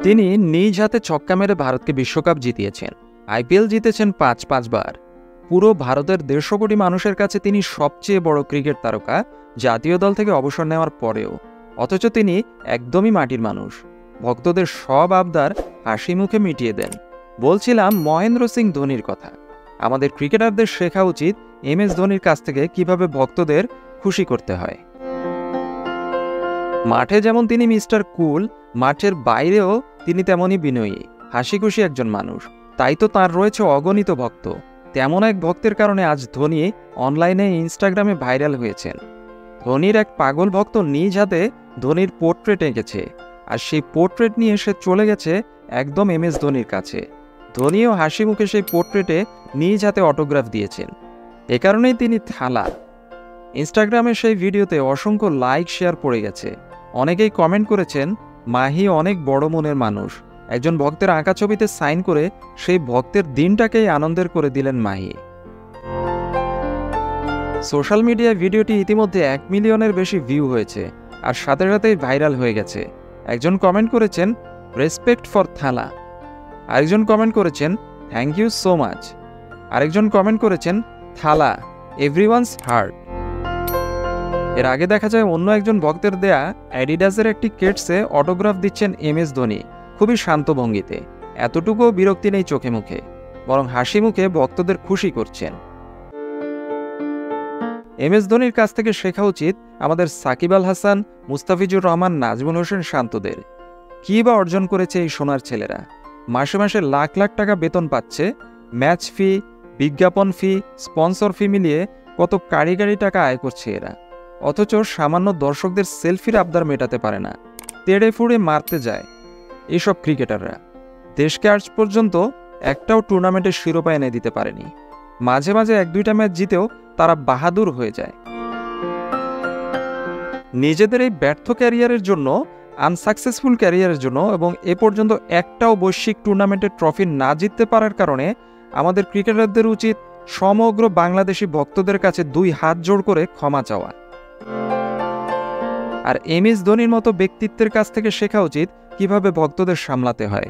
তিনি নিজ হাতে ছক্কা মেরে ভারতকে বিশ্বকাপ জিতিয়েছেন, আইপিএল জিতেছেন ৫ বার। পুরো ভারতের ১৫০ কোটি মানুষের কাছে তিনি সবচেয়ে বড় ক্রিকেট তারকা, জাতীয় দল থেকে অবসর নেওয়ার পরেও। অথচ তিনি একদমই মাটির মানুষ, ভক্তদের সব আবদার হাসি মুখে মিটিয়ে দেন। বলছিলাম মহেন্দ্র সিং ধোনির কথা। আমাদের ক্রিকেটারদের শেখা উচিত এমএস ধোনির কাছ থেকে কিভাবে ভক্তদের খুশি করতে হয়। মাঠে যেমন তিনি মিস্টার কুল, মাঠের বাইরেও তিনি তেমনই বিনয়ী, হাসি খুশি একজন মানুষ। তাই তো তাঁর রয়েছে অগণিত ভক্ত। তেমন এক ভক্তের কারণে আজ ধোনি অনলাইনে ইনস্টাগ্রামে ভাইরাল হয়েছেন। ধোনির এক পাগল ভক্ত নিজ হাতে ধোনির পোর্ট্রেট এঁকেছে, আর সেই পোর্ট্রেট নিয়ে সে চলে গেছে একদম এমএস ধোনির কাছে। ধোনিও হাসি মুখে সেই পোর্ট্রেটে নিজ হাতে অটোগ্রাফ দিয়েছেন। এ কারণেই তিনি থালা। ইনস্টাগ্রামে সেই ভিডিওতে অসংখ্য লাইক শেয়ার পড়ে গেছে। অনেকেই কমেন্ট করেছেন, মাহি অনেক বড় মনের মানুষ। একজন ভক্তের আঁকা ছবিতে সাইন করে সেই ভক্তের দিনটাকেই আনন্দের করে দিলেন মাহি। সোশ্যাল মিডিয়ায় ভিডিওটি ইতিমধ্যে ১ মিলিয়নের বেশি ভিউ হয়েছে, আর সাথে সাথেই ভাইরাল হয়ে গেছে। একজন কমেন্ট করেছেন, রেসপেক্ট ফর থালা। আরেকজন কমেন্ট করেছেন, থ্যাংক ইউ সো মাচ। আরেকজন কমেন্ট করেছেন, থালা এভরিওয়ানস হার্ট। এর আগে দেখা যায় অন্য একজন ভক্তের দেয়া অ্যাডিডাসের একটি কেটসে অটোগ্রাফ দিচ্ছেন এমএস ধোনি, খুবই শান্ত ভঙ্গিতে। এতটুকুও বিরক্তি নেই চোখে মুখে, বরং হাসি মুখে ভক্তদের খুশি করছেন। এমএস ধোনির কাছ থেকে শেখা উচিত আমাদের সাকিব আল হাসান, মুস্তাফিজুর রহমান, নাজমুল হোসেন শান্তদের। কী বা অর্জন করেছে এই সোনার ছেলেরা? মাসে মাসে লাখ লাখ টাকা বেতন পাচ্ছে। ম্যাচ ফি, বিজ্ঞাপন ফি, স্পন্সর ফি মিলিয়ে কত কারিগরি টাকা আয় করছে এরা। অথচ সামান্য দর্শকদের সেলফির আবদার মেটাতে পারে না, তেড়ে ফুড়ে মারতে যায় এইসব ক্রিকেটাররা। দেশকে আজ পর্যন্ত একটাও টুর্নামেন্টের শিরোপা এনে দিতে পারেনি। মাঝে মাঝে ১-২টা ম্যাচ জিতেও তারা বাহাদুর হয়ে যায়। নিজেদের এই ব্যর্থ ক্যারিয়ারের জন্য, আনসাকসেসফুল ক্যারিয়ারের জন্য এবং এ পর্যন্ত একটাও বৈশ্বিক টুর্নামেন্টের ট্রফি না জিততে পারার কারণে আমাদের ক্রিকেটারদের উচিত সমগ্র বাংলাদেশি ভক্তদের কাছে ২ হাত জোড় করে ক্ষমা চাওয়া। আর এমএস ধোনির মতো ব্যক্তিত্বের কাছ থেকে শেখা উচিত কিভাবে ভক্তদের সামলাতে হয়।